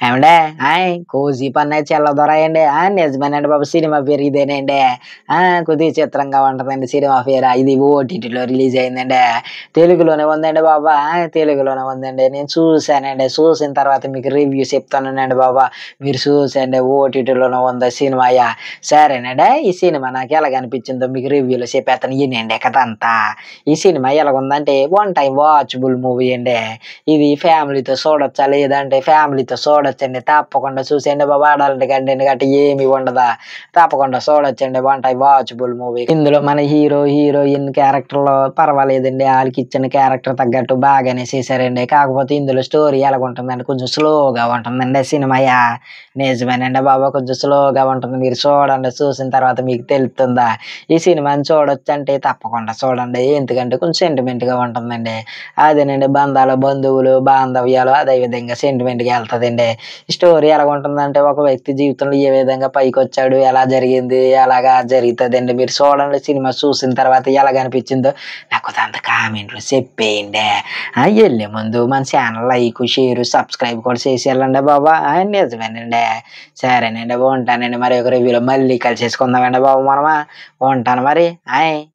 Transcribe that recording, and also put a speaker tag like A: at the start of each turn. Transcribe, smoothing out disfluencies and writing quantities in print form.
A: ఏవండే కోసి పన్నయి చల్లదొరయండి. నిజమేనండి బాబు సినిమా పేరు ఇదేనండి. ఆ! కొద్దిగా చిత్రంగా ఉంటదండి సినిమా పేరు. ఇది ఓటీటీలో రిలీజ్ అయిందండి. తెలుగులోనే ఉందండి బాబు. తెలుగులోనే ఉందండి. నేను చూసానండి. చూసిన తర్వాత మీకు రివ్యూ చెప్తానుండండి బాబు. మీరు చూసండి ఓటీటీలోనే ఉంది సినిమాయ. సరేనండి. ఈ సినిమా నాకెలాగ అనిపించిందో మీకు రివ్యూలో చెప్పేత్తాను ఇనండి కథంతా. ఈ సినిమా ఎలాగుందంటే వన్ టైమ్ వాచబుల్ మూవీ అండి. ఇది ఫ్యామిలీతో చూడొచ్చా? లేదంటే ఫ్యామిలీతో చూడొచ్చండి. తప్పకుండా చూసేయండి బాబు. అడల్ట్ కంటెంట్ గట్టా ఏమి ఉండదా. తప్పకుండా చూడొచ్చండి. One time watchable movie. ఇందులో మన హీరో, హీరోయిన్ క్యారెక్టర్‌లో పర్వాలేదండి. ఆళ్ళకిచ్చిన క్యారెక్టర్ తగ్గట్టు బాగానే చేశారండి. కాకపోతే ఇందులో స్టోరీ ఎలాగుంటుందంటే కొంచెం స్లోగా ఉంటుందండి సినిమాయ. నిజమేనండి బాబు. కొంచెం స్లోగా ఉంటుంది. మీరు చూడండి. చూసిన తర్వాత మీకు తెలుస్తుందా? ఈ సినిమాని చూడొచ్చంటే తప్పకుండా చూడండి. ఎందుకంటే కొంచెం సెంటిమెంట్‌గా ఉంటుందండి. అదేనండి బంధువులు, బాంధవ్యాలు అదే విధంగా సెంటిమెంట్‌గా ఎళ్తదండి. స్టోరీ ఎలాగుంటుందంటే ఒక వ్యక్తి జీవితంలో ఏ విధంగా పైకొచ్చాడు, ఎలా జరిగింది, అలాగా జరుగుతదండి. మీరు చూడండి సినిమా చూసిన తర్వాత ఎలాగనిపించిందో నాకు అంత కామెంట్‌లో చెప్పేయండి. ఎళ్ళే ముందు మన ఛానల్ లైకు, షేరు, సబ్స్క్రైబ్ కూడా చేసి ఎళ్ళండి బాబు. నిజమేనండి. సరేనండి. ఉంటానండి. మరి ఒక రివ్యూలో మళ్ళీ కలిసేసుకుందామండి బాబు మనము. ఉంటాను మరి. ఆయ్.